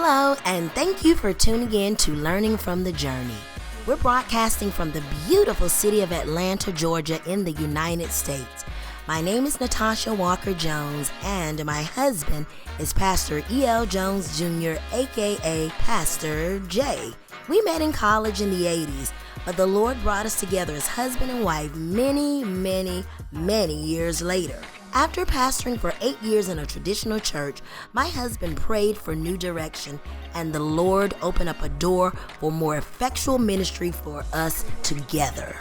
Hello, and thank you for tuning in to Learning from the Journey. We're broadcasting from the beautiful city of Atlanta, Georgia in the United States. My name is Natasha Walker-Jones, and my husband is Pastor E.L. Jones Jr., a.k.a. Pastor J. We met in college in the 80s, but the Lord brought us together as husband and wife many years later. After pastoring for 8 years in a traditional church, my husband prayed for new direction, and the Lord opened up a door for more effectual ministry for us together.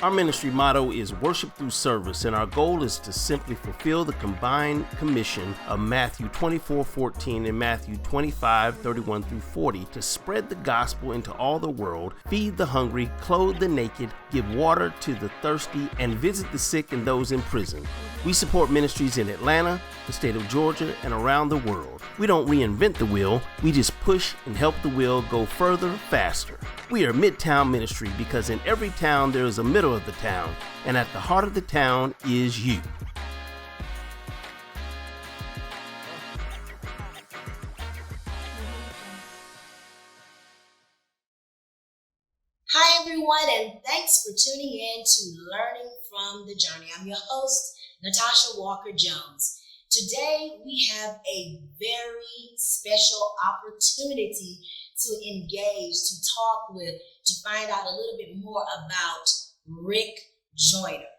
Our ministry motto is worship through service, and our goal is to simply fulfill the combined commission of Matthew 24:14 and Matthew 25:31 through 40 to spread the gospel into all the world, feed the hungry, clothe the naked, give water to the thirsty, and visit the sick and those in prison. We support ministries in Atlanta, the state of Georgia, and around the world. We don't reinvent the wheel, we just push and help the wheel go further, faster. We are Midtown Ministry because in every town there is a middle of the town, and at the heart of the town is you. Hi everyone, and thanks for tuning in to Learning from the Journey. I'm your host, Natasha Walker-Jones. Today we have a very special opportunity to engage, to talk with, to find out a little bit more about Rick Joyner.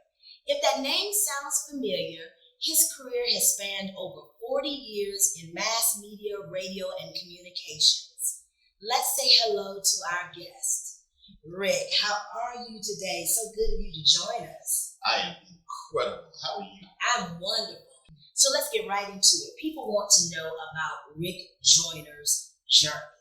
If that name sounds familiar, his career has spanned over 40 years in mass media, radio, and communications. Let's say hello to our guest. Rick, how are you today? So good of you to join us. I am incredible. How are you? I'm wonderful. So let's get right into it. People want to know about Rick Joyner's journey.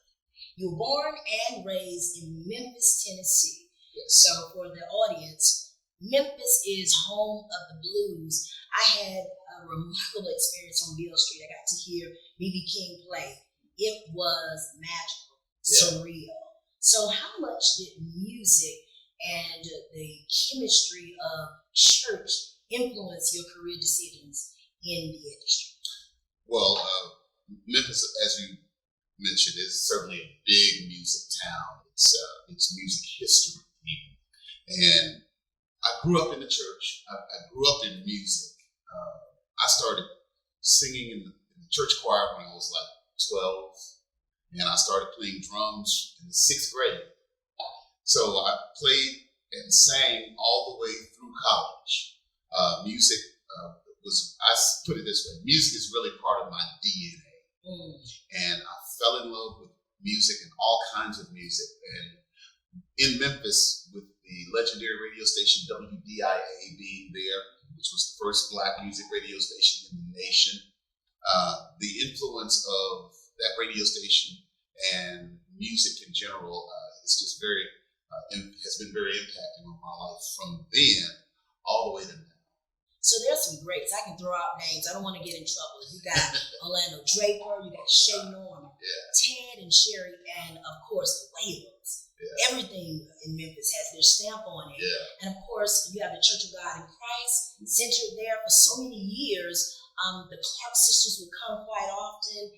You were born and raised in Memphis, Tennessee. Yes. So for the audience, Memphis is home of the blues. I had a remarkable experience on Beale Street. I got to hear B.B. King play. It was magical, surreal. So how much did music and the chemistry of church influence your career decisions in the industry? Well, Memphis, as you mentioned, is certainly a big music town. It's music history, and I grew up in the church. I grew up in music. I started singing in the church choir when I was like 12, and I started playing drums in the 6th grade. So I played and sang all the way through college. Music I put it this way, music is really part of my DNA. And I fell in love with music and all kinds of music. And in Memphis, with the legendary radio station WDIA being there, which was the first Black music radio station in the nation, the influence of that radio station and music in general is just has been very impacting on my life from then all the way to now. So there's some greats. I can throw out names. I don't want to get in trouble. You got Orlando Draper, you got Shay Norman, Ted and Sherry, and of course the Whalers. Everything in Memphis has their stamp on it. And of course you have the Church of God in Christ centered there for so many years. The Clark sisters would come quite often.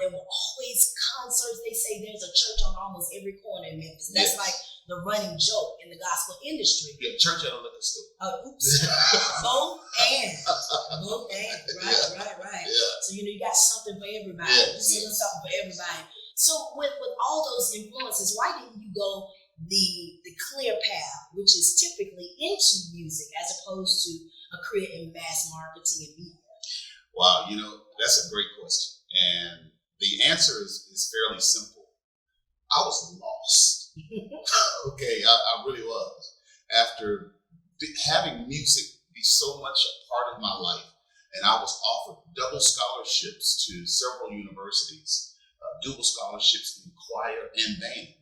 There were always concerts. They say there's a church on almost every corner in Memphis. That's like the running joke in the gospel industry. Yeah, church and a liquor store. Both and. Right. Yeah. So, you got something for everybody. Just something for everybody. So, with all those influences, why didn't you go the clear path, which is typically into music, as opposed to a career in mass marketing and media? Wow, that's a great question. And the answer is fairly simple. I was lost. Okay, I really was. After having music be so much a part of my life, and I was offered double scholarships to several universities, dual scholarships in choir and band.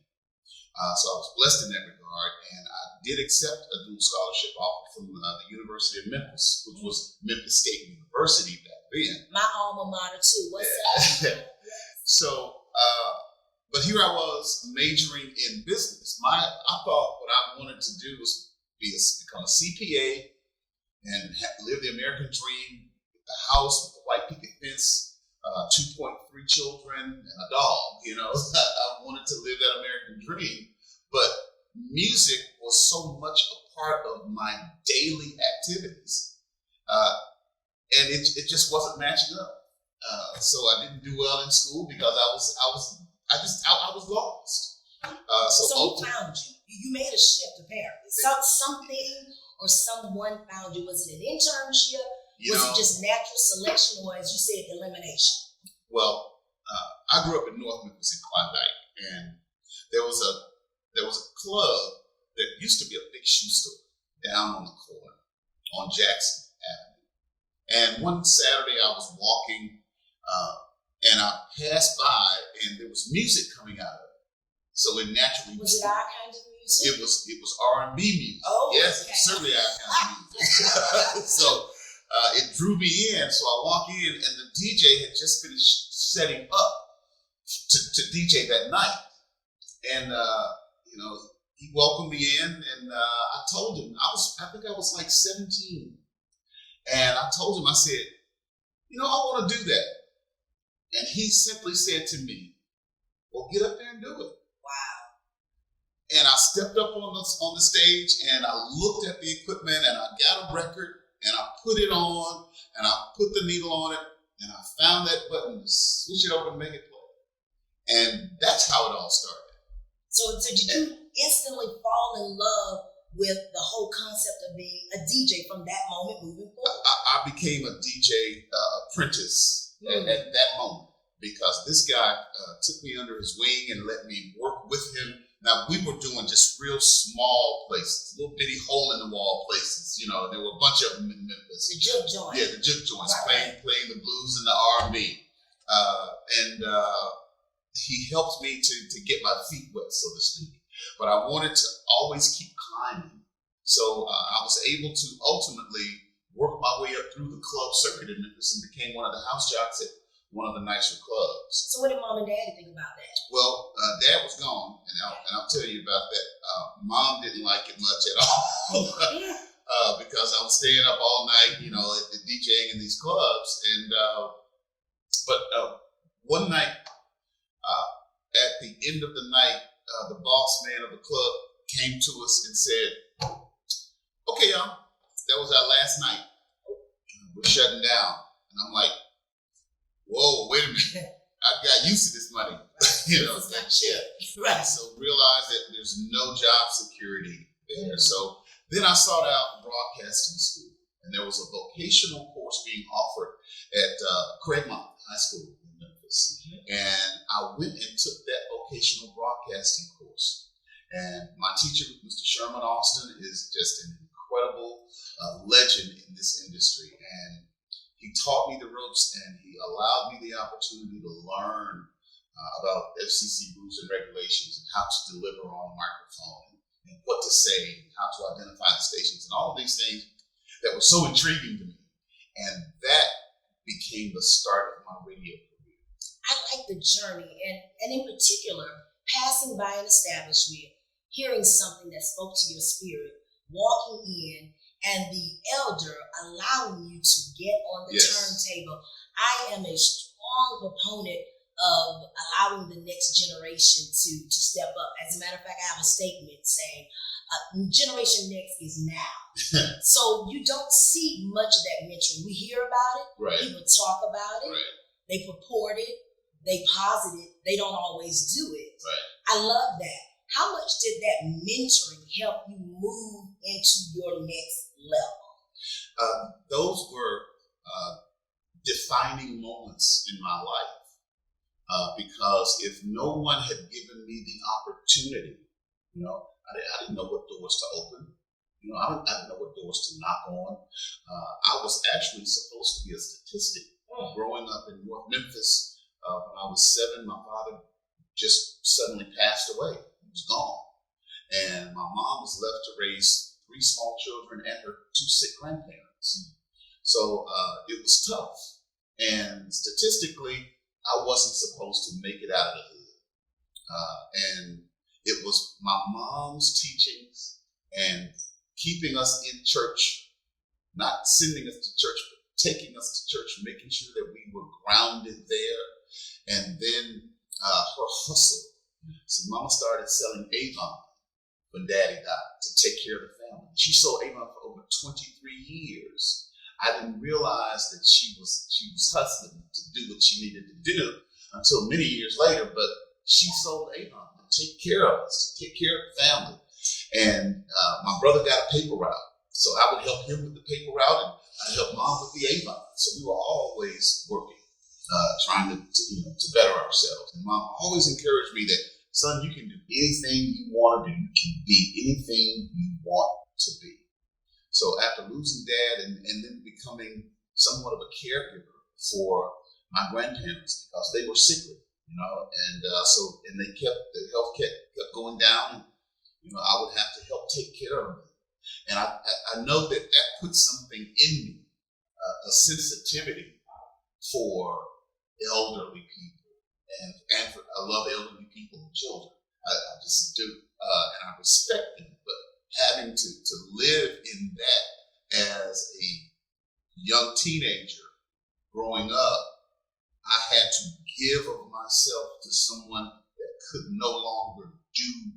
So I was blessed in that regard, and I did accept a dual scholarship offer from the University of Memphis, which was Memphis State University back then. My alma mater too. What's that? So, but here I was majoring in business. I thought what I wanted to do was become a CPA and live the American dream, with the house with the white picket fence, 2.3 children, and a dog. I wanted to live that American dream, but music was so much a part of my daily activities, and it just wasn't matching up. So I didn't do well in school because I was lost. So who found you? You made a shift apparently. Something or someone found you. Was it an internship? Was it just natural selection, or as you said, elimination? Well, I grew up in North Memphis in Klondike, and there was a club that used to be a big shoe store down on the corner on Jackson Avenue. And one Saturday I was walking, and I passed by, and there was music coming out of it. So it naturally was it our kind of music? It was R&B music. Oh, yes, okay. Certainly our kind of music. So it drew me in. So I walk in, and the DJ had just finished setting up to DJ that night, and he welcomed me in, and I told him I think I was like 17, and I told him, I said, I want to do that, and he simply said to me, "Well, get up there and do it." Wow. And I stepped up on the stage, and I looked at the equipment, and I got a record, and I put it on, and I put the needle on it, and I found that button to switch it over and make it play. And that's how it all started. So did you instantly fall in love with the whole concept of being a DJ from that moment moving forward? I became a DJ apprentice at that moment, because this guy took me under his wing and let me work with him. Now, we were doing just real small places, little bitty hole in the wall places. There were a bunch of them in Memphis. The juke joints. Yeah, the juke joints, right. playing the blues and the R&B. And he helped me to get my feet wet, so to speak. But I wanted to always keep climbing. So I was able to ultimately work my way up through the club circuit in Memphis and became one of the house jocks at one of the nicer clubs. So what did Mom and Dad think about that? Well, Dad was gone, and I'll tell you about that. Mom didn't like it much at all because I was staying up all night, at the DJing in these clubs. And but one night, at the end of the night, the boss man of the club came to us and said, "Okay, y'all, that was our last night. We're shutting down." And I'm like, "Whoa, wait a minute. I got used to this money." Right. So realized that there's no job security there. Mm-hmm. So then I sought out broadcasting school, and there was a vocational course being offered at Craigmont High School in Memphis. Mm-hmm. And I went and took that vocational broadcasting course. And my teacher, Mr. Sherman Austin, is just an incredible legend in this industry. And he taught me the ropes, and he allowed me the opportunity to learn about FCC rules and regulations and how to deliver on a microphone and what to say and how to identify the stations and all of these things that were so intriguing to me. And that became the start of my radio career. I like the journey, and in particular, passing by an establishment, hearing something that spoke to your spirit, walking in, and the elder allowing you to get on the turntable. I am a strong proponent of allowing the next generation to step up. As a matter of fact, I have a statement saying, Generation Next is now. So you don't see much of that mentoring. We hear about it. Right. People talk about it. Right. They purport it. They posit it. They don't always do it. Right. I love that. How much did that mentoring help you move into your next level? Those were defining moments in my life. Because if no one had given me the opportunity, I didn't know what doors to open. I didn't know what doors to knock on. I was actually supposed to be a statistic. Growing up in North Memphis, when I was 7, my father just suddenly passed away. He was gone. And my mom was left to raise 3 small children and her 2 sick grandparents. So it was tough. And statistically, I wasn't supposed to make it out of the hood. And it was my mom's teachings and keeping us in church, not sending us to church, but taking us to church, making sure that we were grounded there. And then her hustle. See, Mama started selling Avon when Daddy died to take care of the family. She sold Avon for over 23 years. I didn't realize that she was hustling to do what she needed to do until many years later. But she sold Avon to take care of us, to take care of the family. And my brother got a paper route, so I would help him with the paper route, and I helped Mom with the Avon. So we were always working, trying to better ourselves. And Mom always encouraged me that, son, you can do anything you want to do. You can be anything you want to be. So after losing Dad and then becoming somewhat of a caregiver for my grandparents because they were sickly, and the health kept going down, and I would have to help take care of them. And I know that put something in me, a sensitivity for elderly people, and I love elderly people and children. I just do, and I respect them. But having to live in that as a young teenager growing up, I had to give of myself to someone that could no longer do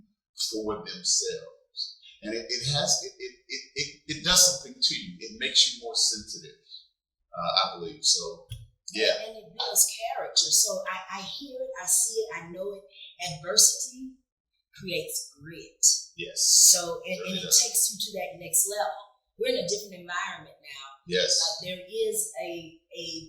for themselves. And it does something to you. It makes you more sensitive, I believe. So, yeah. And it builds character. So I hear it, I see it, I know it. Adversity creates grit. Yes. So, and it takes you to that next level. We're in a different environment now. Yes. There is a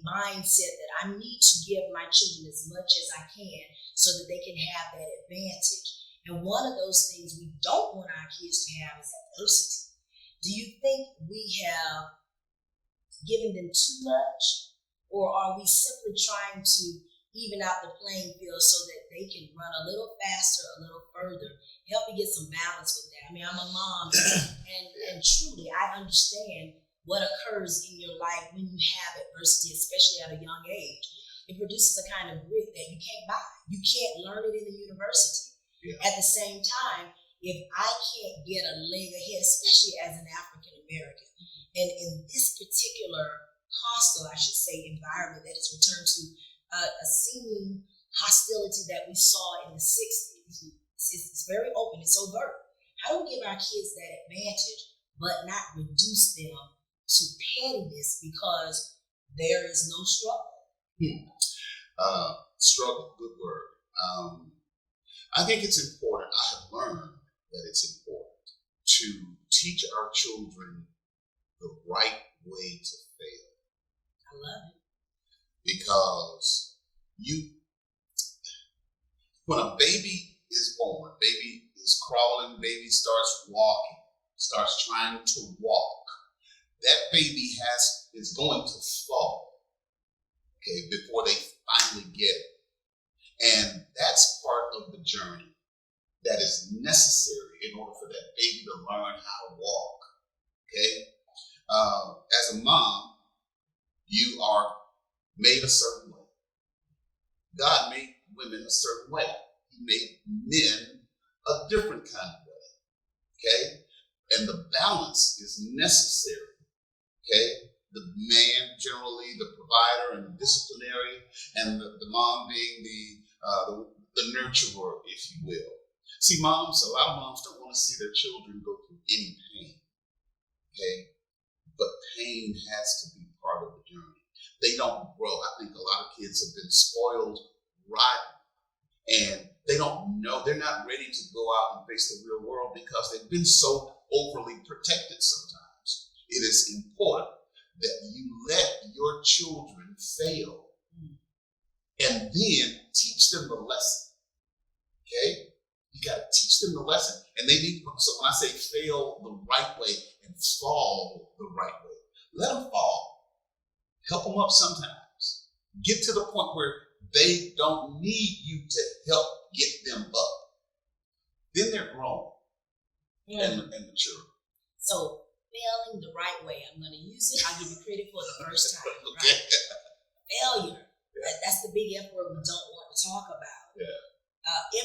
mindset that I need to give my children as much as I can so that they can have that advantage. And one of those things we don't want our kids to have is adversity. Do you think we have given them too much, or are we simply trying to even out the playing field so that they can run a little faster, a little further? Help me get some balance with that. I mean, I'm a mom, and truly I understand what occurs in your life when you have adversity, especially at a young age. It produces a kind of grit that you can't buy. You can't learn it in the university. Yeah. At the same time, if I can't get a leg ahead, especially as an African American, and in this particular hostile, I should say, environment that has returned to a seeming hostility that we saw in the 60s, it's very open, it's overt. How do we give our kids that advantage, but not reduce them to pettiness because there is no struggle? Struggle, good word. I think it's important. I have learned that it's important to teach our children the right way to fail. I love it. Because when a baby is born, baby is crawling, baby starts walking, starts trying to walk, that baby is going to fall, okay, before they finally get it. And that's part of the journey that is necessary in order for that baby to learn how to walk, okay? As a mom, you are made a certain way. God made women a certain way. He made men a different kind of way, okay? And the balance is necessary, okay? The man, generally the provider and the disciplinary, and the mom being the nurturer, if you will. See, a lot of moms don't want to see their children go through any pain, okay? But pain has to be part of the journey. They don't grow. I think a lot of kids have been spoiled rotten, and they don't know. They're not ready to go out and face the real world because they've been so overly protected sometimes. It is important that you let your children fail and then teach them the lesson, okay? You got to teach them the lesson. And they need, so when I say fail the right way and fall the right way, let them fall. Help them up sometimes. Get to the point where they don't need you to help get them up. Then they're grown and mature. So failing the right way, I'm going to use it. I'll give you credit for the first time. Okay. Right? Failure. Yeah. That's the big F word we don't want to talk about. Yeah.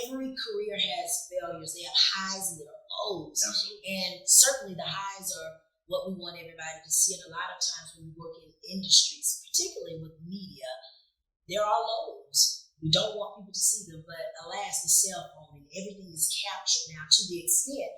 Every career has failures. They have highs and there are lows. Absolutely. And certainly the highs are what we want everybody to see. And a lot of times when we work in industries, particularly with media, there are lows. We don't want people to see them, but alas, the cell phone and everything is captured now to the extent,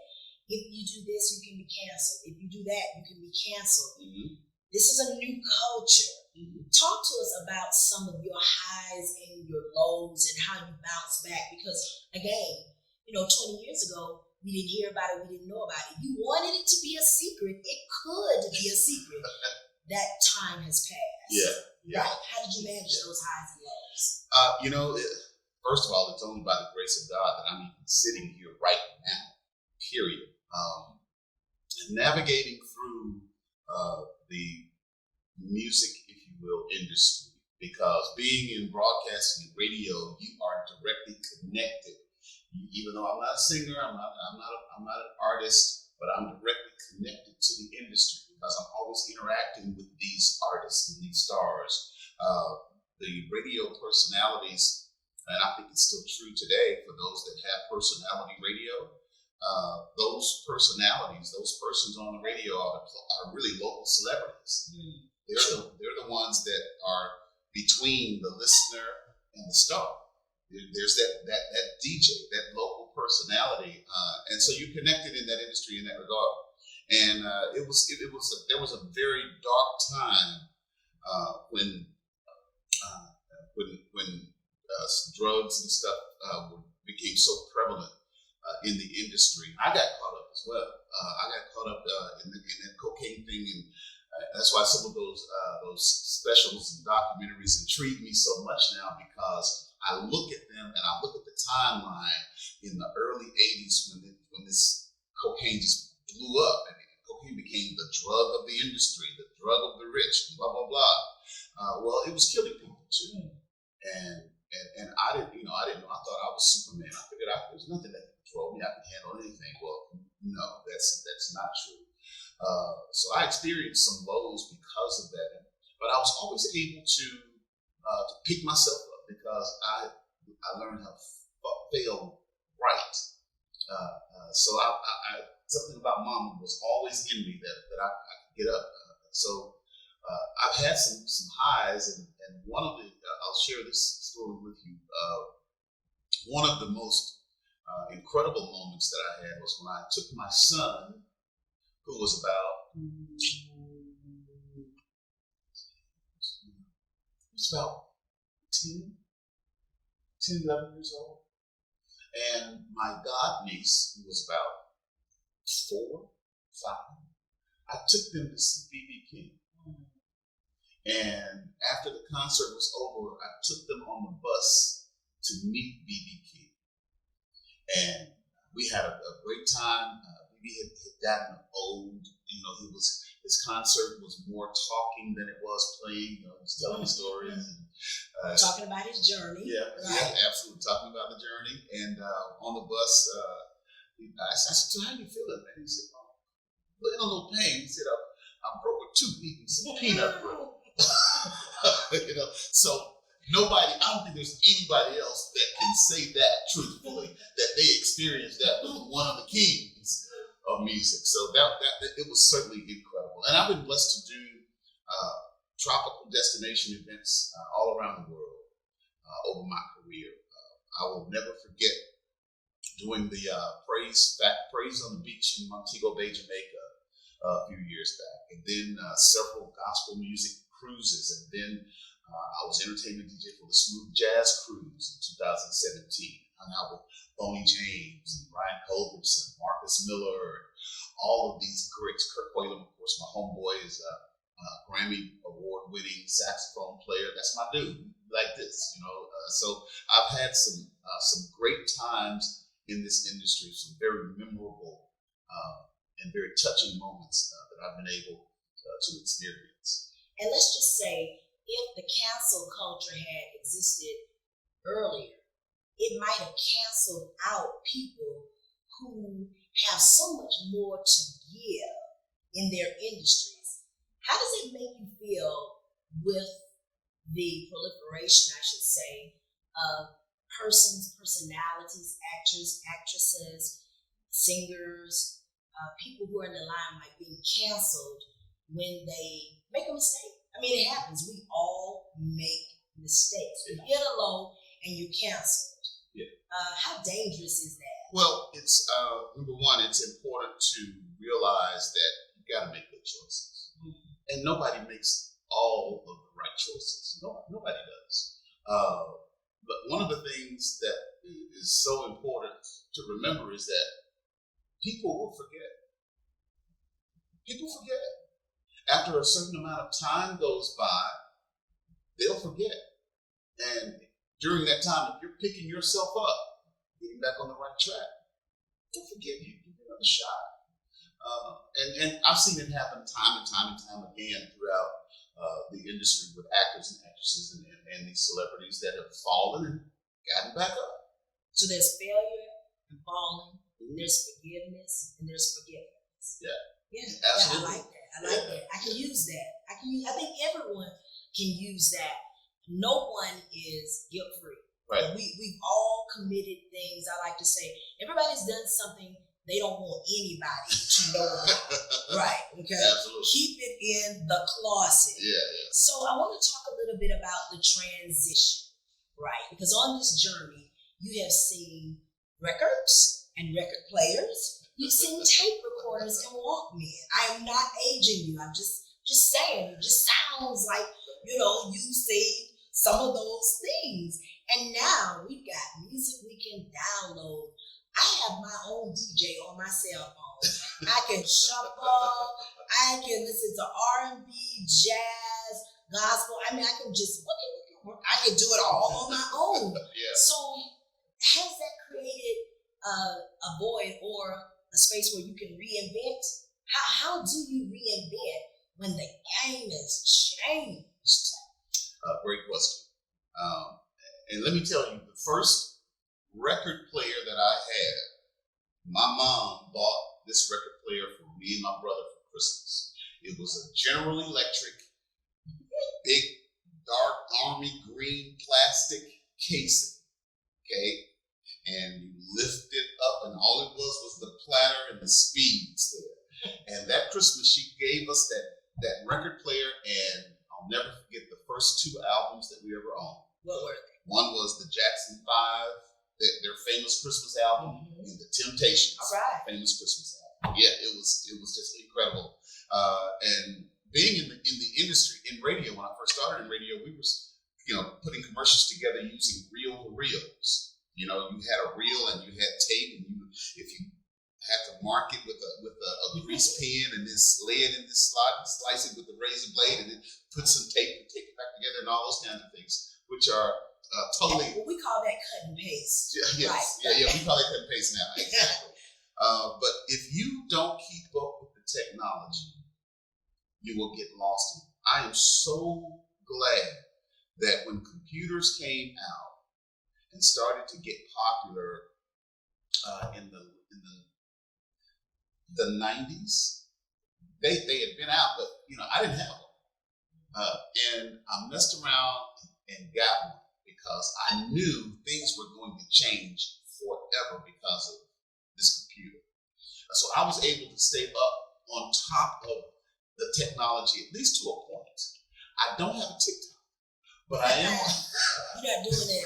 if you do this, you can be canceled. If you do that, you can be canceled. Mm-hmm. This is a new culture. Mm-hmm. Talk to us about some of your highs and your lows and how you bounce back. Because again, 20 years ago, we didn't hear about it. We didn't know about it. You wanted it to be a secret. It could be a secret. That time has passed. Yeah. Right. How did you manage those highs and lows? First of all, it's only by the grace of God that I'm even sitting here right now, period. Navigating through the music, if you will, industry, because being in broadcasting and radio, you are directly connected. Even though I'm not a singer, I'm not an artist, but I'm directly connected to the industry because I'm always interacting with these artists and these stars. The radio personalities, and I think it's still true today for those that have personality radio. Those personalities, those persons on the radio are really local celebrities. Mm. They're the ones that are between the listener and the star. There's that DJ, that local personality, and so you're connected in that industry in that regard. And there was a very dark time when drugs and stuff became so prevalent in the industry. I got caught up as well. I got caught up in that cocaine thing, and that's why some of those specials and documentaries intrigue me so much now, because I look at them and I look at the timeline in the early 80s when this cocaine just blew up. I mean, cocaine became the drug of the industry, the drug of the rich, blah, blah, blah. Well, it was killing people too. And I didn't know. I thought I was Superman. I figured there's nothing that can control me. I can handle anything. Well, no, that's not true. So I experienced some lows because of that. But I was always able to pick myself up because I learned how to fail right. So I something about Mama was always in me that I could get up. So I've had some highs, and one of the I'll share this story with you. One of the most incredible moments that I had was when I took my son, who was about 11 years old, and my godniece, who was about 4, 5. I took them to see B.B. King. And after the concert was over, I took them on the bus to meet B.B. King. And we had a great time. B.B. had gotten old. His concert was more talking than it was playing. He was telling stories. And, talking about his journey. Yeah, right? Yeah, absolutely. Talking about the journey. And on the bus, I said, "So how you feeling, man?" He said, "Oh, in a little pain." He said, "I broke a tooth eating some peanut brittle." So nobody, I don't think there's anybody else that can say that truthfully, that they experienced that with one of the kings of music. So that it was certainly incredible. And I've been blessed to do tropical destination events all around the world over my career. I will never forget doing the praise on the beach in Montego Bay, Jamaica a few years back, and then several gospel music cruises, and then I was entertainment DJ for the Smooth Jazz Cruise in 2017. Hung out with Boney James and Brian Culbertson, Marcus Miller, and all of these greats. Kirk Whalum, of course, my homeboy, is a Grammy award-winning saxophone player. That's my dude, like this, So I've had some great times in this industry, some very memorable and very touching moments that I've been able to experience. And let's just say, if the cancel culture had existed earlier, it might have canceled out people who have so much more to give in their industries. How does it make you feel with the proliferation, I should say, of persons, personalities, actors, actresses, singers, people who are in the limelight being canceled when they make a mistake. I mean, it happens. We all make mistakes. You hit a low and you're canceled. Yeah. How dangerous is that? Well, it's number one, it's important to realize that you got to make good choices. Mm-hmm. And nobody makes all of the right choices. Nobody does. But one of the things that is so important to remember is that people will forget. People forget. After a certain amount of time goes by, they'll forget. And during that time, if you're picking yourself up, getting back on the right track, they'll forgive you. Give you another shot. And I've seen it happen time and time again throughout the industry with actors and actresses and these celebrities that have fallen and gotten back up. So there's failure and falling, there's forgiveness, and there's forgiveness. Yeah. Yeah, absolutely. I like that. I like that. I can use that. I think everyone can use that. No one is guilt-free. Right. We've all committed things. I like to say everybody's done something they don't want anybody to know about. Right. Okay. Absolutely. Keep it in the closet. Yeah. So I want to talk a little bit about the transition, right? Because on this journey, you have seen records and record players. You've seen tape recorders and Walkmen. I am not aging you. I'm just saying. It just sounds like, you've seen some of those things. And now we've got music we can download. I have my own DJ on my cell phone. I can shuffle. I can listen to R&B, jazz, gospel. I mean, I can just, I can do it all on my own. Yeah. So has that created a void or a space where you can reinvent? How do you reinvent when the game has changed? Great question. And let me tell you, the first record player that I had, my mom bought this record player for me and my brother for Christmas. It was a General Electric, big, dark, army green plastic casing, okay? And you lift it up, and all it was the platter and the speeds there. And that Christmas, she gave us that record player, and I'll never forget the first two albums that we ever owned. What were they? One was the Jackson 5, their famous Christmas album, and the Temptations, famous Christmas album. Yeah, it was just incredible. And being in the industry, in radio, when I first started in radio, we were putting commercials together using reel-to-reels. You had a reel and you had tape, and if you had to mark it with a grease pen and then slid in this slot and slice it with a razor blade and then put some tape and take it back together and all those kinds of things, which are totally. We call that cut and paste. Yes. Right. Yeah. We call it cut and paste now. Exactly. But if you don't keep up with the technology, you will get lost in it. I am so glad that when computers came out and started to get popular in the 90s, they had been out, but I didn't have one, and I messed around and got one because I knew things were going to change forever because of this computer. So I was able to stay up on top of the technology, at least to a point. I don't have a TikTok, but I am. You're not doing it.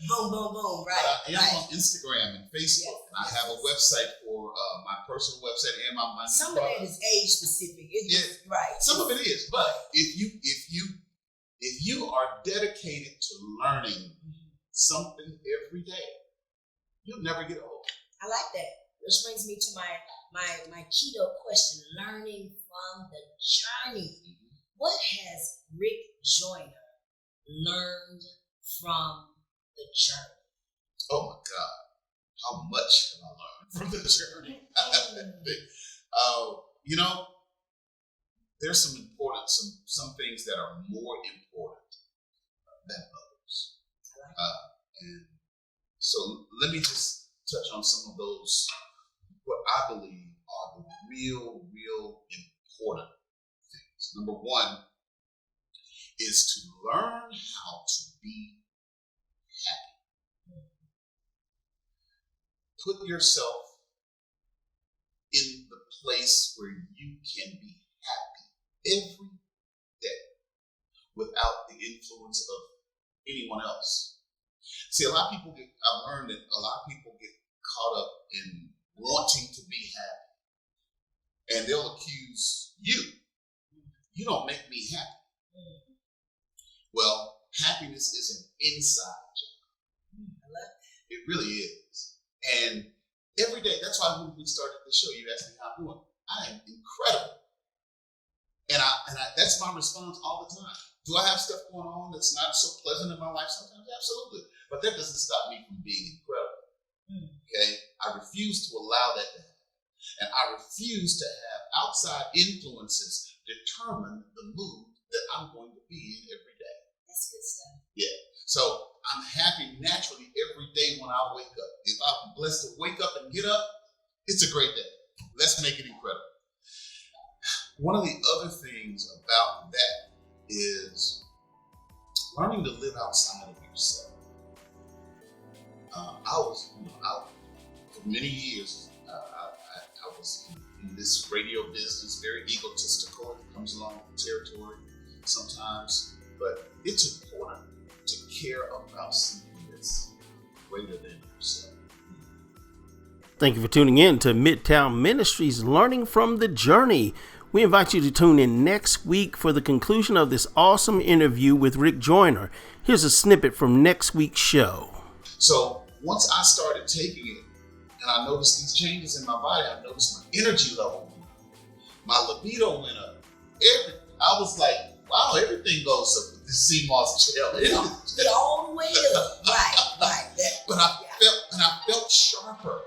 Boom, boom, boom, right. But I am on Instagram and Facebook, and I have a website for my personal website and my Some of that is age specific. Right. Some of it is, but if you are dedicated to learning something every day, you'll never get old. I like that. Which brings me to my keto question: learning from the journey. What has Rick Joyner learned from the journey? Oh my God, how much have I learned from the journey? There's some things that are more important than others. And so let me just touch on some of those, what I believe are the real important things. Number one is to learn how to be happy. Put yourself in the place where you can be happy every day without the influence of anyone else. See, I've learned that a lot of people get caught up in wanting to be happy, and they'll accuse you. You don't make me happy. Well, happiness is an inside job. It really is. And every day, that's why when we started the show, you asked me how I'm doing. I am incredible. And that's my response all the time. Do I have stuff going on that's not so pleasant in my life sometimes? Absolutely. But that doesn't stop me from being incredible. Okay? I refuse to allow that to happen. And I refuse to have outside influences determine the mood that I'm going to be in every day. That's good stuff. Yeah. So I'm happy naturally every day when I wake up. If I'm blessed to wake up and get up, it's a great day. Let's make it incredible. One of the other things about that is learning to live outside of yourself. For many years, I was in this radio business, very egotistical. It comes along with the territory sometimes, but it's important to care about something that's greater than yourself. Thank you for tuning in to Midtown Ministry's Learning from the Journey. We invite you to tune in next week for the conclusion of this awesome interview with Rick Joyner. Here's a snippet from next week's show. So once I started taking it and I noticed these changes in my body, I noticed my energy level went up. My libido went up. I was like, wow, everything goes up with this sea moss gel. Get all the way up. Right. But I felt sharper.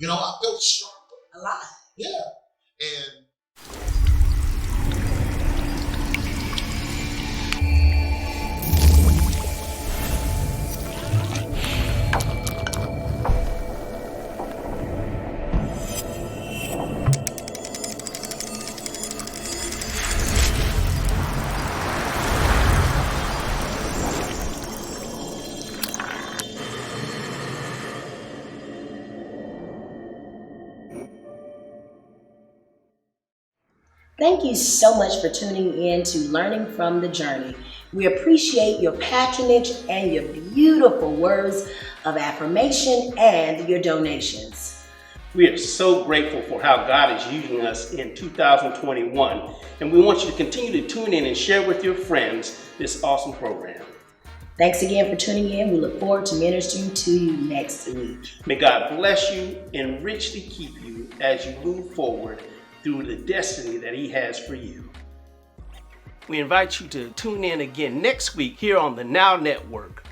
I felt sharper. A lot. Yeah. And Thank you so much for tuning in to Learning from the Journey. We appreciate your patronage and your beautiful words of affirmation and your donations. We are so grateful for how God is using us in 2021, and we want you to continue to tune in and share with your friends this awesome program. Thanks again for tuning in. We look forward to ministering to you next week. May God bless you and richly keep you as you move forward through the destiny that He has for you. We invite you to tune in again next week here on the Now Network.